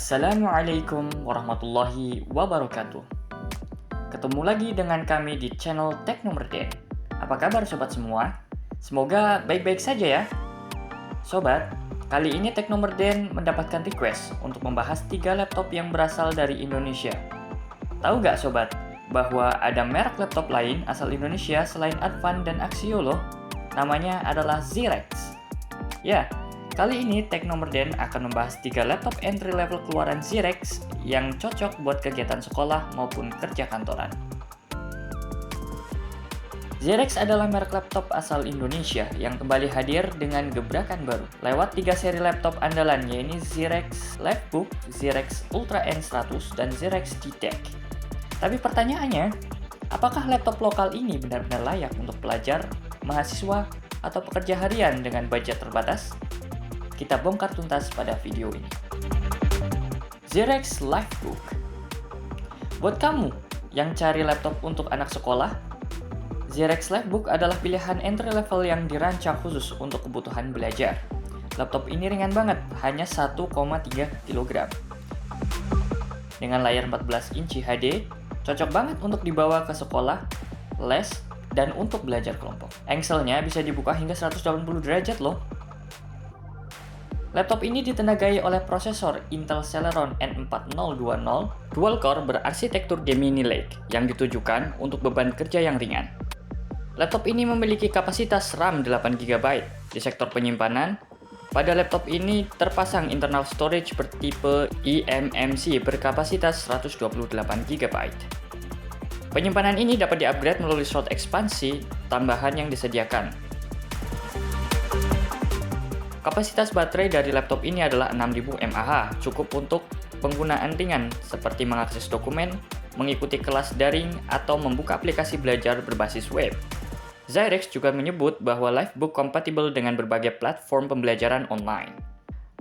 Assalamualaikum warahmatullahi wabarakatuh. Ketemu lagi dengan kami di channel Teknomerden. Apa kabar sobat semua? Semoga baik-baik saja ya. Sobat, kali ini Teknomerden mendapatkan request untuk membahas 3 laptop yang berasal dari Indonesia. Tahu nggak sobat, bahwa ada merek laptop lain asal Indonesia selain Advan dan Axio loh? Namanya adalah Xirex. Ya, kali ini Teknomerden akan membahas 3 laptop entry level keluaran Xirex yang cocok buat kegiatan sekolah maupun kerja kantoran. Xirex adalah merek laptop asal Indonesia yang kembali hadir dengan gebrakan baru lewat 3 seri laptop andalan, yaitu Xirex Livebook, Xirex Ultra N100, dan Xirex G-Tech. Tapi pertanyaannya, apakah laptop lokal ini benar-benar layak untuk pelajar, mahasiswa, atau pekerja harian dengan budget terbatas? Kita bongkar tuntas pada video ini. Xirex Livebook. Buat kamu yang cari laptop untuk anak sekolah, Xirex Livebook adalah pilihan entry level yang dirancang khusus untuk kebutuhan belajar. Laptop ini ringan banget, hanya 1,3 kg. Dengan layar 14 inci HD, cocok banget untuk dibawa ke sekolah, les, dan untuk belajar kelompok. Engselnya bisa dibuka hingga 180 derajat loh. Laptop ini ditenagai oleh prosesor Intel Celeron N4020 dual-core berarsitektur Gemini Lake yang ditujukan untuk beban kerja yang ringan. Laptop ini memiliki kapasitas RAM 8GB. Di sektor penyimpanan, pada laptop ini terpasang internal storage bertipe eMMC berkapasitas 128GB. Penyimpanan ini dapat di-upgrade melalui slot ekspansi tambahan yang disediakan. Kapasitas baterai dari laptop ini adalah 6000 mAh, cukup untuk penggunaan ringan seperti mengakses dokumen, mengikuti kelas daring, atau membuka aplikasi belajar berbasis web. Xirex juga menyebut bahwa Livebook kompatibel dengan berbagai platform pembelajaran online.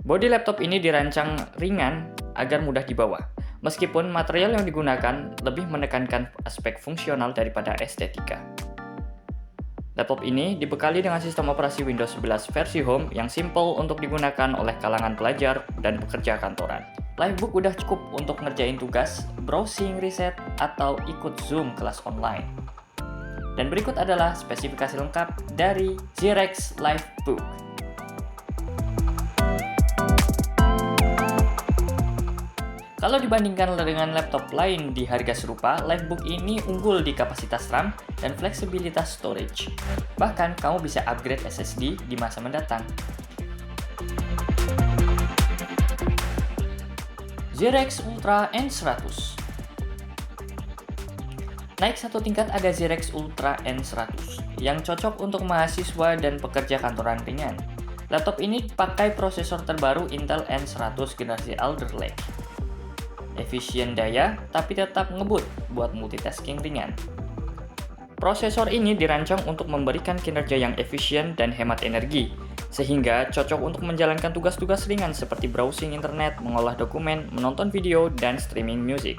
Bodi laptop ini dirancang ringan agar mudah dibawa, meskipun material yang digunakan lebih menekankan aspek fungsional daripada estetika. Laptop ini dibekali dengan sistem operasi Windows 11 versi Home yang simple untuk digunakan oleh kalangan pelajar dan pekerja kantoran. Livebook udah cukup untuk ngerjain tugas, browsing, riset, atau ikut Zoom kelas online. Dan berikut adalah spesifikasi lengkap dari Xirex Livebook. Kalau dibandingkan dengan laptop lain di harga serupa, Livebook ini unggul di kapasitas RAM dan fleksibilitas storage. Bahkan, kamu bisa upgrade SSD di masa mendatang. Xirex Ultra N100. Naik satu tingkat ada Xirex Ultra N100 yang cocok untuk mahasiswa dan pekerja kantoran ringan. Laptop ini pakai prosesor terbaru Intel N100 generasi Alder Lake. Efisien daya, tapi tetap ngebut buat multitasking ringan. Prosesor ini dirancang untuk memberikan kinerja yang efisien dan hemat energi, sehingga cocok untuk menjalankan tugas-tugas ringan seperti browsing internet, mengolah dokumen, menonton video, dan streaming musik.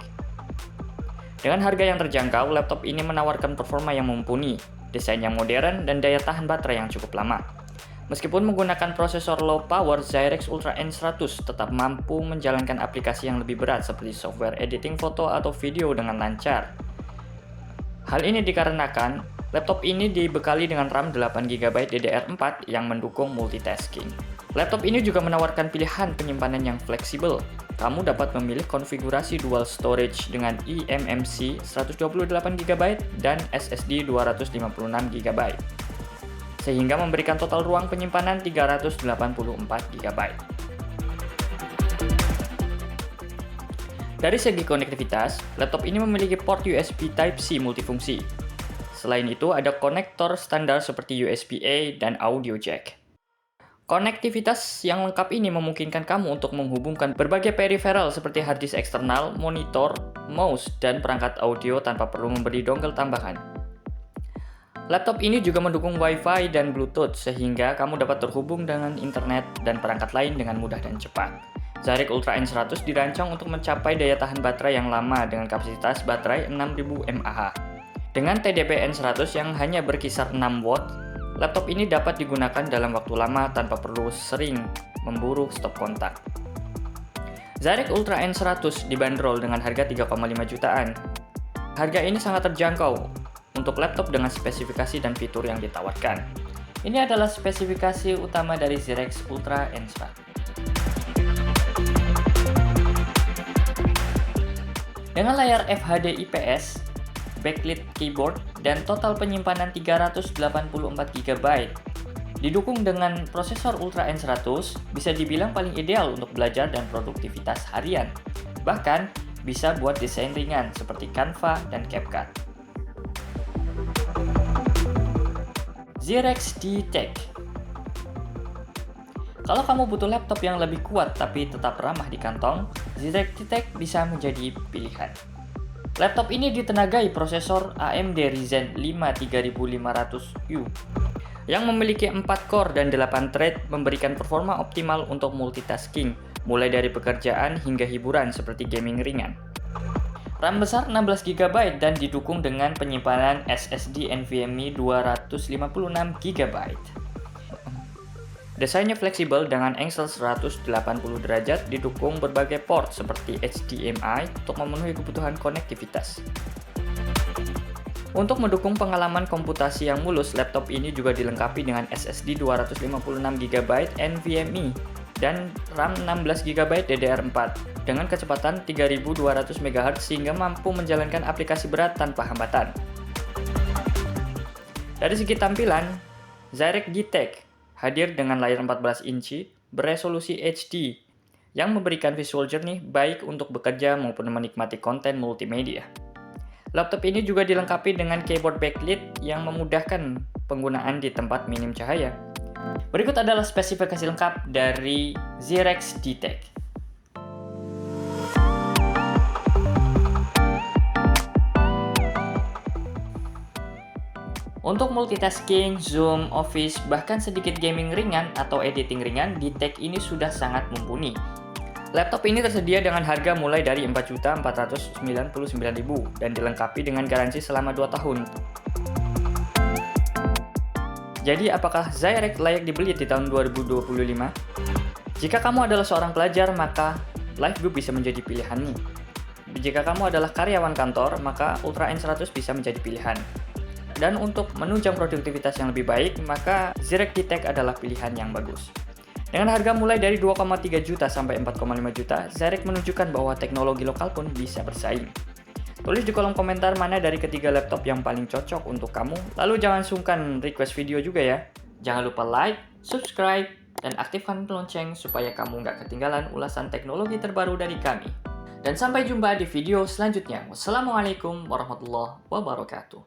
Dengan harga yang terjangkau, laptop ini menawarkan performa yang mumpuni, desain yang modern, dan daya tahan baterai yang cukup lama. Meskipun menggunakan prosesor low power, Xirex Ultra N100 tetap mampu menjalankan aplikasi yang lebih berat seperti software editing foto atau video dengan lancar. Hal ini dikarenakan laptop ini dibekali dengan RAM 8GB DDR4 yang mendukung multitasking. Laptop ini juga menawarkan pilihan penyimpanan yang fleksibel. Kamu dapat memilih konfigurasi dual storage dengan eMMC 128GB dan SSD 256GB. Sehingga memberikan total ruang penyimpanan 384GB. Dari segi konektivitas, laptop ini memiliki port USB Type-C multifungsi. Selain itu, ada konektor standar seperti USB-A dan audio jack. Konektivitas yang lengkap ini memungkinkan kamu untuk menghubungkan berbagai peripheral seperti hard disk eksternal, monitor, mouse, dan perangkat audio tanpa perlu membeli dongle tambahan. Laptop ini juga mendukung Wi-Fi dan Bluetooth sehingga kamu dapat terhubung dengan internet dan perangkat lain dengan mudah dan cepat. Xirex Ultra N100 dirancang untuk mencapai daya tahan baterai yang lama dengan kapasitas baterai 6000 mAh. Dengan TDP N100 yang hanya berkisar 6 watt, laptop ini dapat digunakan dalam waktu lama tanpa perlu sering memburu stop kontak. ZYREX Ultra N100 dibanderol dengan harga 3,5 jutaan. Harga ini sangat terjangkau untuk laptop dengan spesifikasi dan fitur yang ditawarkan. Ini adalah spesifikasi utama dari ZYREX Ultra N100. Dengan layar FHD IPS, backlit keyboard, dan total penyimpanan 384 GB, didukung dengan prosesor Ultra N100, bisa dibilang paling ideal untuk belajar dan produktivitas harian. Bahkan, bisa buat desain ringan seperti Canva dan CapCut. ZYREX D-Tech. Kalau kamu butuh laptop yang lebih kuat tapi tetap ramah di kantong, ZYREX D-Tech bisa menjadi pilihan. Laptop ini ditenagai prosesor AMD Ryzen 5 3500U yang memiliki 4 core dan 8 thread, memberikan performa optimal untuk multitasking, mulai dari pekerjaan hingga hiburan seperti gaming ringan. RAM besar 16 GB dan didukung dengan penyimpanan SSD NVMe 256 GB. Desainnya fleksibel dengan angle 180 derajat, didukung berbagai port seperti HDMI untuk memenuhi kebutuhan konektivitas. Untuk mendukung pengalaman komputasi yang mulus, laptop ini juga dilengkapi dengan SSD 256 GB NVMe dan RAM 16 GB DDR4 dengan kecepatan 3200 MHz sehingga mampu menjalankan aplikasi berat tanpa hambatan. Dari segi tampilan, ZYREX D-Tech hadir dengan layar 14 inci beresolusi HD yang memberikan visual jernih baik untuk bekerja maupun menikmati konten multimedia. Laptop ini juga dilengkapi dengan keyboard backlit yang memudahkan penggunaan di tempat minim cahaya. Berikut adalah spesifikasi lengkap dari ZYREX D-Tech. Untuk multitasking, Zoom, Office, bahkan sedikit gaming ringan atau editing ringan, D-Tech ini sudah sangat mumpuni. Laptop ini tersedia dengan harga mulai dari Rp4.499.000 dan dilengkapi dengan garansi selama 2 tahun. Jadi, apakah ZYREX layak dibeli di tahun 2025? Jika kamu adalah seorang pelajar, maka LiveGroup bisa menjadi pilihanmu. Jika kamu adalah karyawan kantor, maka Ultra N100 bisa menjadi pilihan. Dan untuk menunjang produktivitas yang lebih baik, maka ZYREX D-Tech adalah pilihan yang bagus. Dengan harga mulai dari 2,3 juta sampai 4,5 juta, ZYREX menunjukkan bahwa teknologi lokal pun bisa bersaing. Tulis di kolom komentar mana dari ketiga laptop yang paling cocok untuk kamu, lalu jangan sungkan request video juga ya. Jangan lupa like, subscribe, dan aktifkan lonceng supaya kamu nggak ketinggalan ulasan teknologi terbaru dari kami. Dan sampai jumpa di video selanjutnya. Wassalamualaikum warahmatullahi wabarakatuh.